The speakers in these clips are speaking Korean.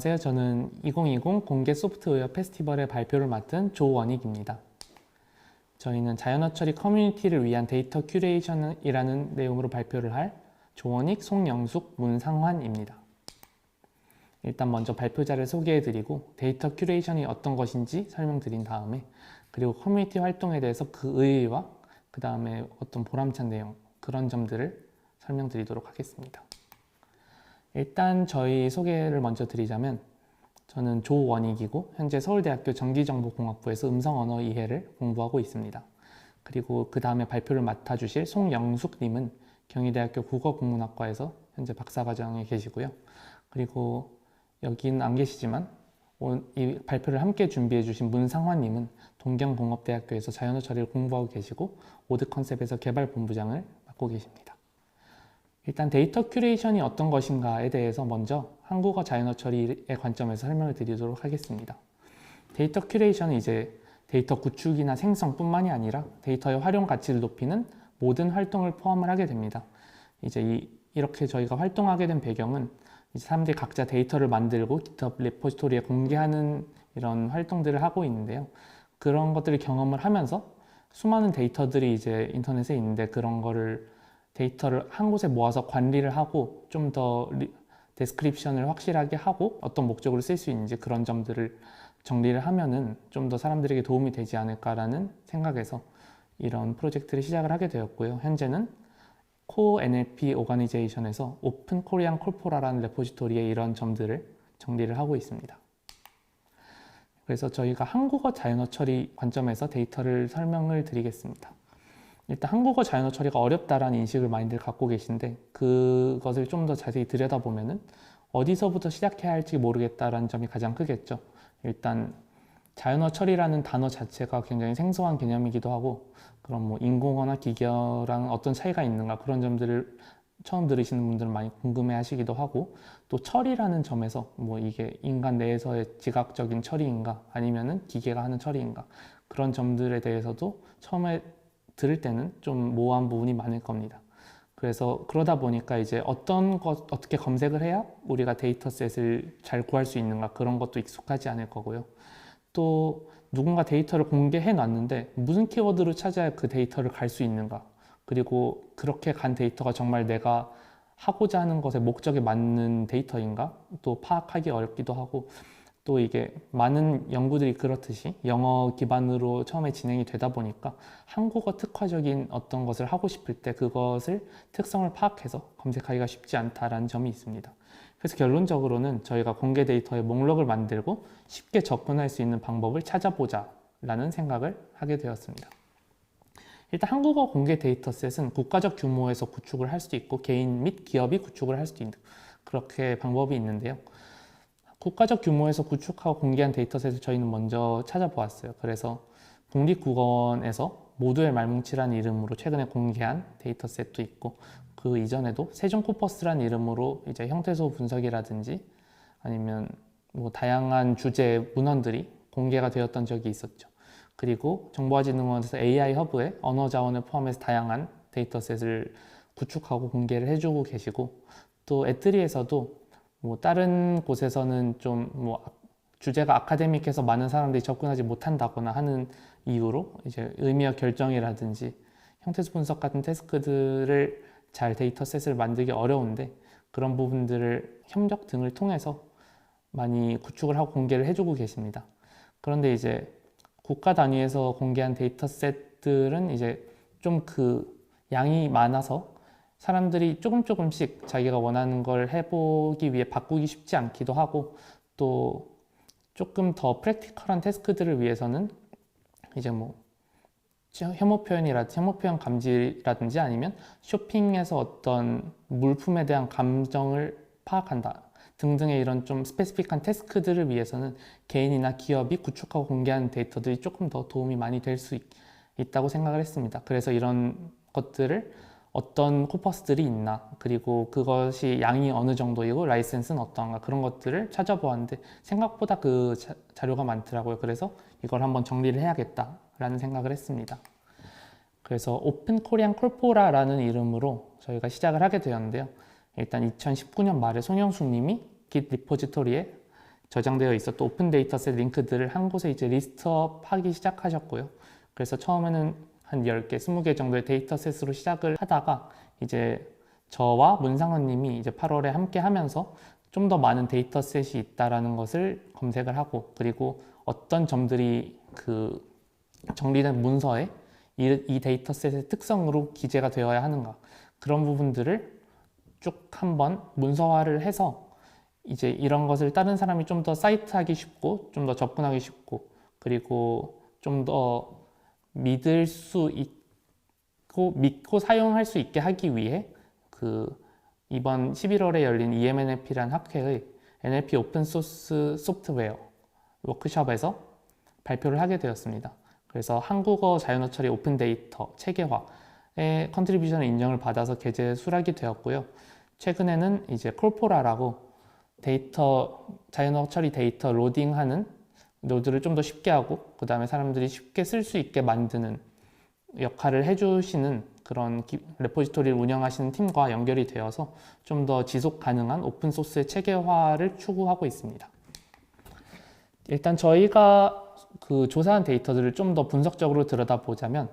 안녕하세요. 저는 2020 공개 소프트웨어 페스티벌의 발표를 맡은 조원익입니다. 저희는 자연어 처리 커뮤니티를 위한 데이터 큐레이션이라는 내용으로 발표를 할 조원익, 송영숙, 문상환입니다. 일단 먼저 발표자를 소개해드리고 데이터 큐레이션이 어떤 것인지 설명드린 다음에 그리고 커뮤니티 활동에 대해서 그 의의와 그 다음에 어떤 보람찬 내용 그런 점들을 설명드리도록 하겠습니다. 일단 저희 소개를 먼저 드리자면 저는 조원익이고 현재 서울대학교 전기정보공학부에서 음성언어 이해를 공부하고 있습니다. 그리고 그 다음에 발표를 맡아주실 송영숙님은 경희대학교 국어국문학과에서 현재 박사과정에 계시고요. 그리고 여기는 안 계시지만 이 발표를 함께 준비해 주신 문상환님은 동경공업대학교에서 자연어 처리를 공부하고 계시고 오드컨셉에서 개발본부장을 맡고 계십니다. 일단 데이터 큐레이션이 어떤 것인가에 대해서 먼저 한국어 자연어 처리의 관점에서 설명을 드리도록 하겠습니다. 데이터 큐레이션은 이제 데이터 구축이나 생성뿐만이 아니라 데이터의 활용 가치를 높이는 모든 활동을 포함을 하게 됩니다. 이제 이렇게 저희가 활동하게 된 배경은 이제 사람들이 각자 데이터를 만들고 GitHub 레포지토리에 공개하는 이런 활동들을 하고 있는데요. 그런 것들을 경험을 하면서 수많은 데이터들이 이제 인터넷에 있는데 그런 거를 데이터를 한 곳에 모아서 관리를 하고 좀 더 데스크립션을 확실하게 하고 어떤 목적으로 쓸 수 있는지 그런 점들을 정리를 하면은 좀 더 사람들에게 도움이 되지 않을까라는 생각에서 이런 프로젝트를 시작을 하게 되었고요. 현재는 코NLP 오가니제이션에서 오픈 코리안 콜포라라는 레포지토리에 이런 점들을 정리를 하고 있습니다. 그래서 저희가 한국어 자연어 처리 관점에서 데이터를 설명을 드리겠습니다. 일단 한국어 자연어 처리가 어렵다라는 인식을 많이들 갖고 계신데 그것을 좀 더 자세히 들여다보면은 어디서부터 시작해야 할지 모르겠다라는 점이 가장 크겠죠. 일단 자연어 처리라는 단어 자체가 굉장히 생소한 개념이기도 하고 그럼 뭐 인공어나 기계어랑 어떤 차이가 있는가 그런 점들을 처음 들으시는 분들은 많이 궁금해 하시기도 하고 또 처리라는 점에서 뭐 이게 인간 내에서의 지각적인 처리인가 아니면은 기계가 하는 처리인가 그런 점들에 대해서도 처음에 들을 때는 좀 모호한 부분이 많을 겁니다. 그래서 그러다 보니까 이제 어떻게 검색을 해야 우리가 데이터셋을 잘 구할 수 있는가 그런 것도 익숙하지 않을 거고요. 또 누군가 데이터를 공개해 놨는데 무슨 키워드로 찾아야 그 데이터를 갈 수 있는가 그리고 그렇게 간 데이터가 정말 내가 하고자 하는 것의 목적에 맞는 데이터인가 또 파악하기 어렵기도 하고 또 이게 많은 연구들이 그렇듯이 영어 기반으로 처음에 진행이 되다 보니까 한국어 특화적인 어떤 것을 하고 싶을 때 그것을 특성을 파악해서 검색하기가 쉽지 않다라는 점이 있습니다. 그래서 결론적으로는 저희가 공개 데이터의 목록을 만들고 쉽게 접근할 수 있는 방법을 찾아보자 라는 생각을 하게 되었습니다. 일단 한국어 공개 데이터셋은 국가적 규모에서 구축을 할 수도 있고 개인 및 기업이 구축을 할 수도 있는 그렇게 방법이 있는데요. 국가적 규모에서 구축하고 공개한 데이터셋을 저희는 먼저 찾아보았어요. 그래서 국립국어원에서 모두의 말뭉치라는 이름으로 최근에 공개한 데이터셋도 있고 그 이전에도 세종코퍼스라는 이름으로 이제 형태소 분석이라든지 아니면 뭐 다양한 주제의 문헌들이 공개가 되었던 적이 있었죠. 그리고 정보화진흥원에서 AI 허브에 언어 자원을 포함해서 다양한 데이터셋을 구축하고 공개를 해주고 계시고 또 애트리에서도 뭐 다른 곳에서는 좀 뭐 주제가 아카데믹해서 많은 사람들이 접근하지 못한다거나 하는 이유로 이제 의미와 결정이라든지 형태소 분석 같은 태스크들을 잘 데이터셋을 만들기 어려운데 그런 부분들을 협력 등을 통해서 많이 구축을 하고 공개를 해주고 계십니다. 그런데 이제 국가 단위에서 공개한 데이터셋들은 이제 좀 그 양이 많아서 사람들이 조금씩 자기가 원하는 걸 해보기 위해 바꾸기 쉽지 않기도 하고 또 조금 더 프랙티컬한 태스크들을 위해서는 이제 뭐 혐오 표현 감지라든지 아니면 쇼핑에서 어떤 물품에 대한 감정을 파악한다 등등의 이런 좀 스페시픽한 태스크들을 위해서는 개인이나 기업이 구축하고 공개하는 데이터들이 조금 더 도움이 많이 될 수 있다고 생각을 했습니다. 그래서 이런 것들을 어떤 코퍼스들이 있나 그리고 그것이 양이 어느 정도이고 라이센스는 어떠한가 그런 것들을 찾아보았는데 생각보다 그 자료가 많더라고요. 그래서 이걸 한번 정리를 해야겠다라는 생각을 했습니다. 그래서 오픈 코리안 콜포라라는 이름으로 저희가 시작을 하게 되었는데요. 일단 2019년 말에 송영숙 님이 Git 리포지토리에 저장되어 있었던 오픈 데이터셋 링크들을 한 곳에 이제 리스트업 하기 시작하셨고요. 그래서 처음에는 한 10개, 20개 정도의 데이터셋으로 시작을 하다가 이제 저와 문상원 님이 이제 8월에 함께 하면서 좀 더 많은 데이터셋이 있다라는 것을 검색을 하고, 그리고 어떤 점들이 그 정리된 문서에 이 데이터셋의 특성으로 기재가 되어야 하는가, 그런 부분들을 쭉 한번 문서화를 해서 이제 이런 것을 다른 사람이 좀 더 사이트하기 쉽고 좀 더 접근하기 쉽고, 그리고 좀 더 믿을 수 있고 믿고 사용할 수 있게 하기 위해 그 이번 11월에 열린 EMNLP라는 학회의 NLP 오픈소스 소프트웨어 워크숍에서 발표를 하게 되었습니다. 그래서 한국어 자연어 처리 오픈 데이터 체계화의 컨트리뷰션을 인정을 받아서 개재 수락이 되었고요. 최근에는 이제 콜포라라고 데이터 자연어 처리 데이터 로딩하는 노드를 좀 더 쉽게 하고, 그 다음에 사람들이 쉽게 쓸 수 있게 만드는 역할을 해주시는 그런 레포지토리를 운영하시는 팀과 연결이 되어서 좀 더 지속 가능한 오픈소스의 체계화를 추구하고 있습니다. 일단 저희가 그 조사한 데이터들을 좀 더 분석적으로 들여다보자면,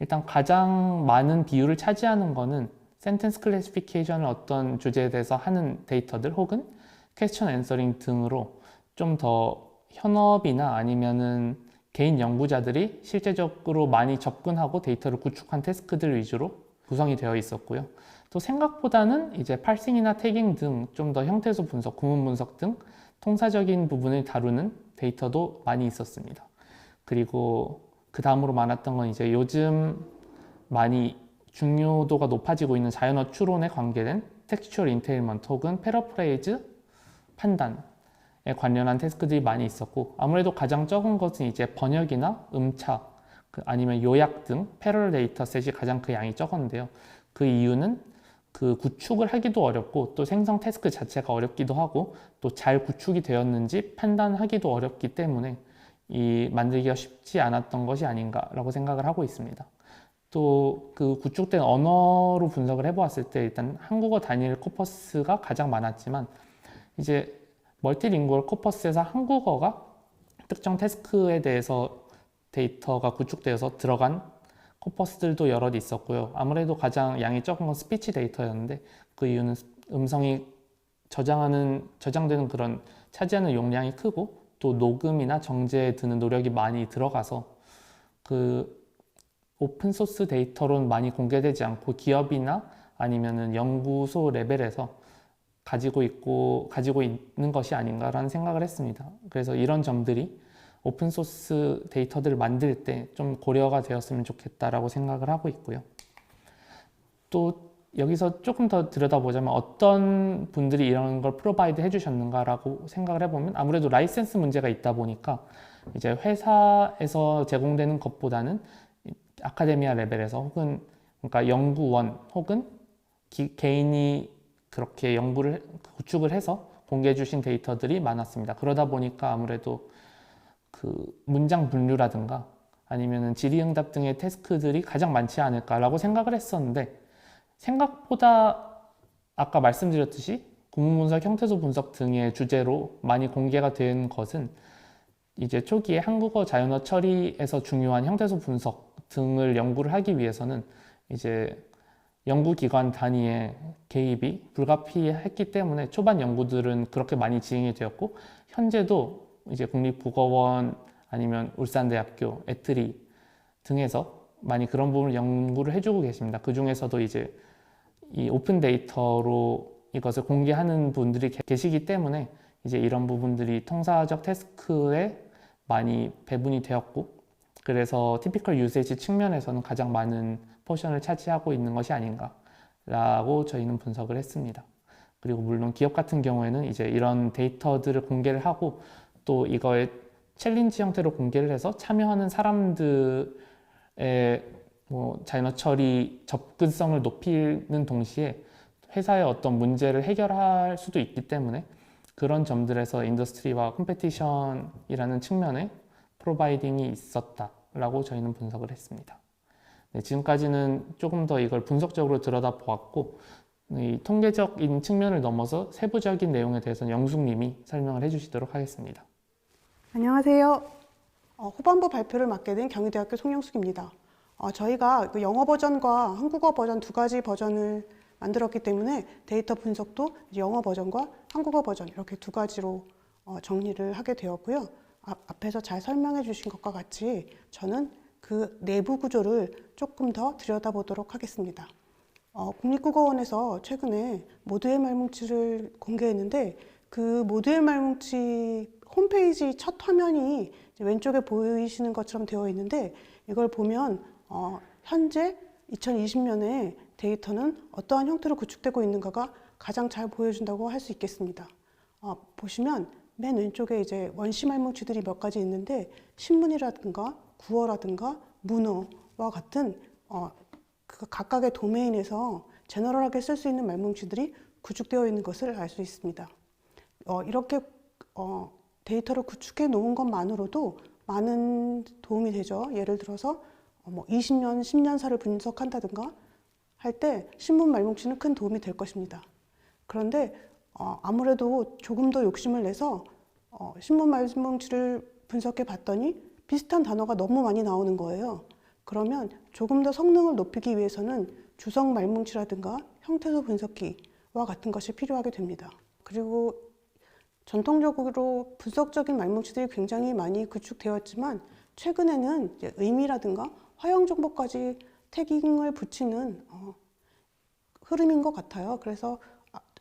일단 가장 많은 비율을 차지하는 거는 센텐스 클래시피케이션을 어떤 주제에 대해서 하는 데이터들 혹은 퀘스천 앤서링 등으로 좀 더 현업이나 아니면은 개인 연구자들이 실제적으로 많이 접근하고 데이터를 구축한 태스크들 위주로 구성이 되어 있었고요. 또 생각보다는 이제 파싱이나 태깅 등 좀 더 형태소 분석, 구문 분석 등 통사적인 부분을 다루는 데이터도 많이 있었습니다. 그리고 그 다음으로 많았던 건 이제 요즘 많이 중요도가 높아지고 있는 자연어 추론에 관계된 텍스처얼 인테일먼트 혹은 패러프레이즈 판단에 관련한 태스크들이 많이 있었고, 아무래도 가장 적은 것은 이제 번역이나 음착 아니면 요약 등 패러럴 데이터셋이 가장 그 양이 적었는데요. 그 이유는 그 구축을 하기도 어렵고 또 생성 태스크 자체가 어렵기도 하고 또 잘 구축이 되었는지 판단하기도 어렵기 때문에 이 만들기가 쉽지 않았던 것이 아닌가라고 생각을 하고 있습니다. 또 그 구축된 언어로 분석을 해보았을 때 일단 한국어 단일 코퍼스가 가장 많았지만, 이제 멀티링구얼 코퍼스에서 한국어가 특정 태스크에 대해서 데이터가 구축되어서 들어간 코퍼스들도 여럿 있었고요. 아무래도 가장 양이 적은 건 스피치 데이터였는데, 그 이유는 음성이 저장되는 그런 차지하는 용량이 크고 또 녹음이나 정제에 드는 노력이 많이 들어가서 그 오픈소스 데이터로는 많이 공개되지 않고 기업이나 아니면은 연구소 레벨에서 가지고 있는 것이 아닌가라는 생각을 했습니다. 그래서 이런 점들이 오픈소스 데이터들을 만들 때 좀 고려가 되었으면 좋겠다라고 생각을 하고 있고요. 또 여기서 조금 더 들여다보자면 어떤 분들이 이런 걸 프로바이드 해주셨는가라고 생각을 해보면, 아무래도 라이센스 문제가 있다 보니까 이제 회사에서 제공되는 것보다는 아카데미아 레벨에서 혹은 그러니까 연구원 혹은 개인이 그렇게 연구를 구축을 해서 공개해 주신 데이터들이 많았습니다. 그러다 보니까 아무래도 그 문장 분류라든가 아니면은 질의응답 등의 태스크들이 가장 많지 않을까라고 생각을 했었는데, 생각보다 아까 말씀드렸듯이 구문 분석, 형태소 분석 등의 주제로 많이 공개가 된 것은 이제 초기에 한국어 자연어 처리에서 중요한 형태소 분석 등을 연구를 하기 위해서는 이제 연구기관 단위의 개입이 불가피했기 때문에 초반 연구들은 그렇게 많이 진행이 되었고, 현재도 이제 국립국어원 아니면 울산대학교, 애트리 등에서 많이 그런 부분을 연구를 해주고 계십니다. 그 중에서도 이제 이 오픈 데이터로 이것을 공개하는 분들이 계시기 때문에 이제 이런 부분들이 통사적 태스크에 많이 배분이 되었고, 그래서 티피컬 유세지 측면에서는 가장 많은 포션을 차지하고 있는 것이 아닌가라고 저희는 분석을 했습니다. 그리고 물론 기업 같은 경우에는 이제 이런 데이터들을 공개를 하고 또 이거에 챌린지 형태로 공개를 해서 참여하는 사람들의 자연어 처리 접근성을 높이는 동시에 회사의 어떤 문제를 해결할 수도 있기 때문에 그런 점들에서 인더스트리와 컴페티션이라는 측면에 프로바이딩이 있었다라고 저희는 분석을 했습니다. 네, 지금까지는 조금 더 이걸 분석적으로 들여다보았고, 이 통계적인 측면을 넘어서 세부적인 내용에 대해서는 영숙님이 설명을 해주시도록 하겠습니다. 안녕하세요. 후반부 발표를 맡게 된 경희대학교 송영숙입니다. 저희가 영어 버전과 한국어 버전 두 가지 버전을 만들었기 때문에 데이터 분석도 영어 버전과 한국어 버전 이렇게 두 가지로 정리를 하게 되었고요. 앞에서 잘 설명해 주신 것과 같이 저는 그 내부 구조를 조금 더 들여다보도록 하겠습니다. 국립국어원에서 최근에 모두의 말뭉치를 공개했는데 그 모두의 말뭉치 홈페이지 첫 화면이 왼쪽에 보이시는 것처럼 되어 있는데 이걸 보면 현재 2020년에 데이터는 어떠한 형태로 구축되고 있는가가 가장 잘 보여준다고 할 수 있겠습니다. 보시면 맨 왼쪽에 이제 원시 말뭉치들이 몇 가지 있는데 신문이라든가 구어라든가 문어와 같은 그 각각의 도메인에서 제너럴하게 쓸 수 있는 말뭉치들이 구축되어 있는 것을 알 수 있습니다. 이렇게 데이터를 구축해 놓은 것만으로도 많은 도움이 되죠. 예를 들어서 20년, 10년사를 분석한다든가 할 때 신문 말뭉치는 큰 도움이 될 것입니다. 그런데 아무래도 조금 더 욕심을 내서 신문 말뭉치를 분석해 봤더니 비슷한 단어가 너무 많이 나오는 거예요. 그러면 조금 더 성능을 높이기 위해서는 주석 말뭉치라든가 형태소 분석기와 같은 것이 필요하게 됩니다. 그리고 전통적으로 분석적인 말뭉치들이 굉장히 많이 구축되었지만 최근에는 이제 의미라든가 화형 정보까지 태깅을 붙이는 흐름인 것 같아요. 그래서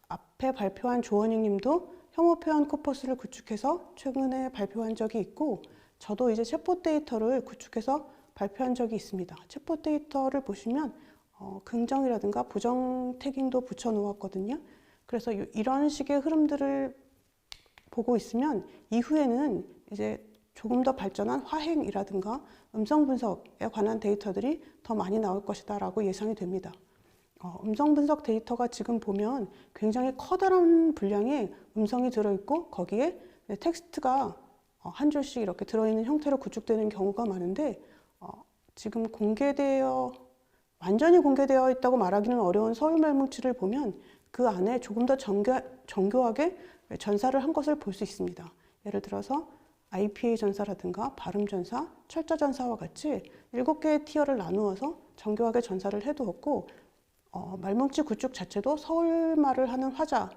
앞에 발표한 조원익 님도 혐오 표현 코퍼스를 구축해서 최근에 발표한 적이 있고 저도 이제 챗봇 데이터를 구축해서 발표한 적이 있습니다. 챗봇 데이터를 보시면 긍정이라든가 부정 태깅도 붙여 놓았거든요. 그래서 이런 식의 흐름들을 보고 있으면 이후에는 이제 조금 더 발전한 화행이라든가 음성 분석에 관한 데이터들이 더 많이 나올 것이다 라고 예상이 됩니다. 음성 분석 데이터가 지금 보면 굉장히 커다란 분량의 음성이 들어있고 거기에 텍스트가 한 줄씩 이렇게 들어있는 형태로 구축되는 경우가 많은데 지금 완전히 공개되어 있다고 말하기는 어려운 서울 말뭉치를 보면 그 안에 조금 더 정교하게 전사를 한 것을 볼 수 있습니다. 예를 들어서 IPA 전사라든가 발음 전사, 철자 전사와 같이 7개의 티어를 나누어서 정교하게 전사를 해두었고 말뭉치 구축 자체도 서울말을 하는 화자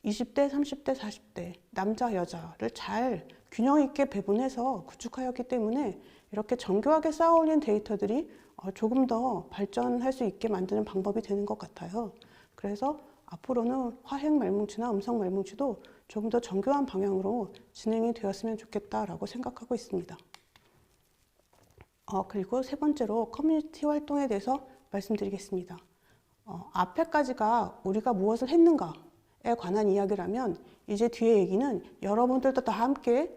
20대, 30대, 40대 남자, 여자를 잘 균형 있게 배분해서 구축하였기 때문에 이렇게 정교하게 쌓아올린 데이터들이 조금 더 발전할 수 있게 만드는 방법이 되는 것 같아요. 그래서 앞으로는 화행 말뭉치나 음성 말뭉치도 조금 더 정교한 방향으로 진행이 되었으면 좋겠다라고 생각하고 있습니다. 그리고 세 번째로 커뮤니티 활동에 대해서 말씀드리겠습니다. 앞에까지가 우리가 무엇을 했는가에 관한 이야기라면 이제 뒤에 얘기는 여러분들도 다 함께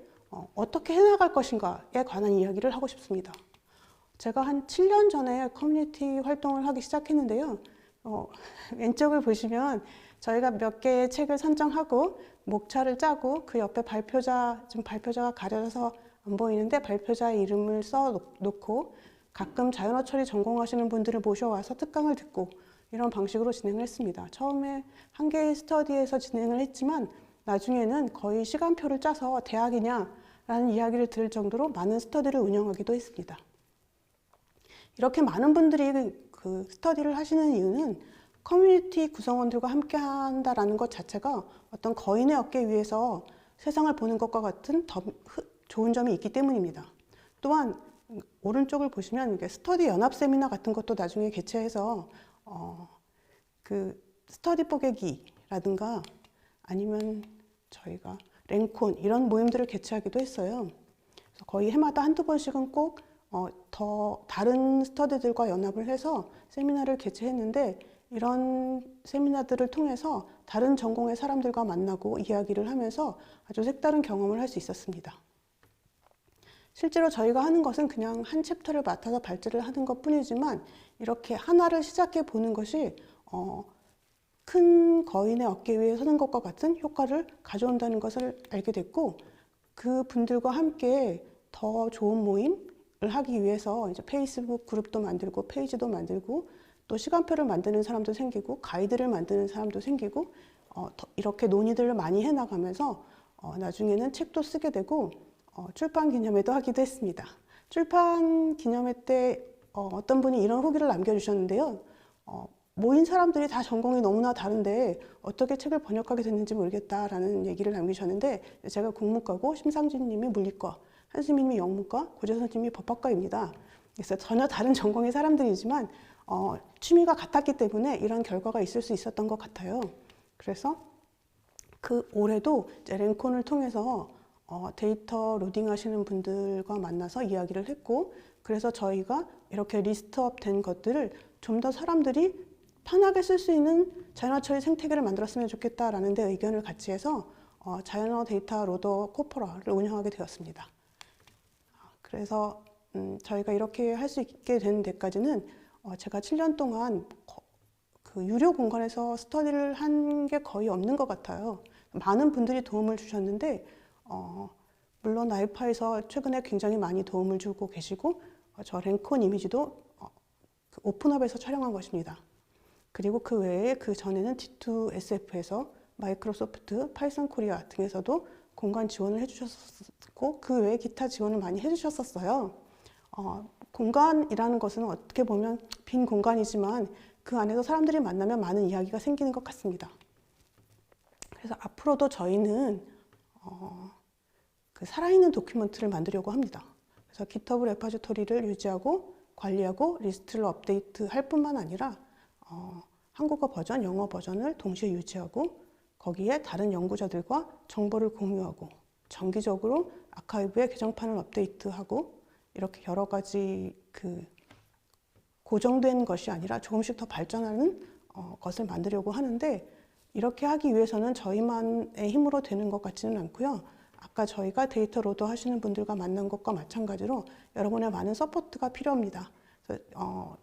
어떻게 해나갈 것인가에 관한 이야기를 하고 싶습니다. 제가 한 7년 전에 커뮤니티 활동을 하기 시작했는데요. 왼쪽을 보시면 저희가 몇 개의 책을 선정하고 목차를 짜고 그 옆에 지금 발표자가 가려져서 안 보이는데 발표자의 이름을 써 놓고 가끔 자연어 처리 전공하시는 분들을 모셔와서 특강을 듣고 이런 방식으로 진행을 했습니다. 처음에 한 개의 스터디에서 진행을 했지만 나중에는 거의 시간표를 짜서 대학이냐라는 이야기를 들을 정도로 많은 스터디를 운영하기도 했습니다. 이렇게 많은 분들이 그 스터디를 하시는 이유는 커뮤니티 구성원들과 함께 한다라는 것 자체가 어떤 거인의 어깨 위에서 세상을 보는 것과 같은 더 좋은 점이 있기 때문입니다. 또한 오른쪽을 보시면 스터디 연합 세미나 같은 것도 나중에 개최해서 그 스터디 뽀개기라든가 아니면 저희가 랭콘 이런 모임들을 개최하기도 했어요. 그래서 거의 해마다 한두 번씩은 꼭 더 다른 스터디들과 연합을 해서 세미나를 개최했는데 이런 세미나들을 통해서 다른 전공의 사람들과 만나고 이야기를 하면서 아주 색다른 경험을 할 수 있었습니다. 실제로 저희가 하는 것은 그냥 한 챕터를 맡아서 발제를 하는 것 뿐이지만 이렇게 하나를 시작해 보는 것이 큰 거인의 어깨 위에 서는 것과 같은 효과를 가져온다는 것을 알게 됐고 그 분들과 함께 더 좋은 모임을 하기 위해서 이제 페이스북 그룹도 만들고 페이지도 만들고 또 시간표를 만드는 사람도 생기고 가이드를 만드는 사람도 생기고 이렇게 논의들을 많이 해나가면서 나중에는 책도 쓰게 되고 출판 기념회도 하기도 했습니다. 출판 기념회 때 어떤 분이 이런 후기를 남겨주셨는데요. 모인 사람들이 다 전공이 너무나 다른데 어떻게 책을 번역하게 됐는지 모르겠다라는 얘기를 남기셨는데, 제가 국문과고 심상진 님이 물리과, 한수민 님이 영문과, 고재선 님이 법학과입니다. 그래서 전혀 다른 전공의 사람들이지만 취미가 같았기 때문에 이런 결과가 있을 수 있었던 것 같아요. 그래서 그 올해도 이제 랭콘을 통해서 데이터 로딩 하시는 분들과 만나서 이야기를 했고, 그래서 저희가 이렇게 리스트업 된 것들을 좀 더 사람들이 편하게 쓸 수 있는 자연어 처리 생태계를 만들었으면 좋겠다라는 데 의견을 같이 해서 자연어 데이터 로더 코퍼라를 운영하게 되었습니다. 그래서 저희가 이렇게 할 수 있게 되는 데까지는 제가 7년 동안 그 유료 공간에서 스터디를 한 게 거의 없는 것 같아요. 많은 분들이 도움을 주셨는데 물론 나이파에서 최근에 굉장히 많이 도움을 주고 계시고, 저 랭콘 이미지도 그 오픈업에서 촬영한 것입니다. 그리고 그 외에 그 전에는 T2SF에서 마이크로소프트, 파이썬 코리아 등에서도 공간 지원을 해주셨고, 그 외에 기타 지원을 많이 해주셨었어요. 공간이라는 것은 어떻게 보면 빈 공간이지만 그 안에서 사람들이 만나면 많은 이야기가 생기는 것 같습니다. 그래서 앞으로도 저희는 그 살아있는 도큐멘트를 만들려고 합니다. 그래서 GitHub 레파지토리를 유지하고 관리하고 리스트를 업데이트할 뿐만 아니라 한국어 버전, 영어 버전을 동시에 유지하고 거기에 다른 연구자들과 정보를 공유하고 정기적으로 아카이브의 개정판을 업데이트하고 이렇게 여러 가지 그 고정된 것이 아니라 조금씩 더 발전하는 것을 만들려고 하는데, 이렇게 하기 위해서는 저희만의 힘으로 되는 것 같지는 않고요. 아까 저희가 데이터 로더 하시는 분들과 만난 것과 마찬가지로 여러분의 많은 서포트가 필요합니다. 그래서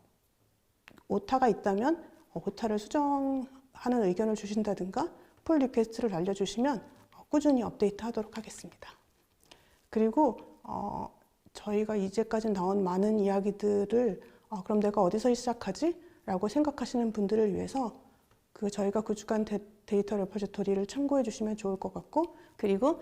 오타가 있다면 오타를 수정하는 의견을 주신다든가 풀 리퀘스트를 알려주시면 꾸준히 업데이트 하도록 하겠습니다. 그리고 저희가 이제까지 나온 많은 이야기들을 그럼 내가 어디서 시작하지? 라고 생각하시는 분들을 위해서 저희가 구축한 데이터 레포지토리를 참고해 주시면 좋을 것 같고, 그리고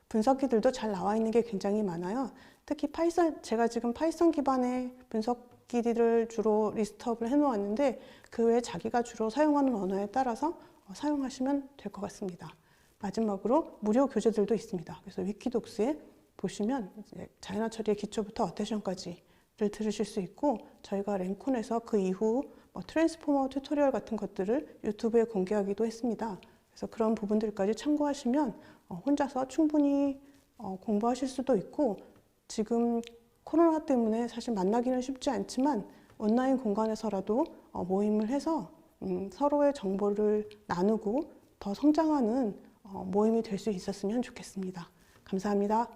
분석기들도 잘 나와 있는 게 굉장히 많아요. 특히 파이썬, 제가 지금 파이썬 기반의 분석기들을 주로 리스트업을 해놓았는데 그 외에 자기가 주로 사용하는 언어에 따라서 사용하시면 될 것 같습니다. 마지막으로 무료 교재들도 있습니다. 그래서 위키독스에 보시면 자연어 처리의 기초부터 어테이션까지를 들으실 수 있고, 저희가 랭콘에서 그 이후 트랜스포머 튜토리얼 같은 것들을 유튜브에 공개하기도 했습니다. 그래서 그런 부분들까지 참고하시면 혼자서 충분히 공부하실 수도 있고, 지금 코로나 때문에 사실 만나기는 쉽지 않지만 온라인 공간에서라도 모임을 해서 서로의 정보를 나누고 더 성장하는 모임이 될 수 있었으면 좋겠습니다. 감사합니다.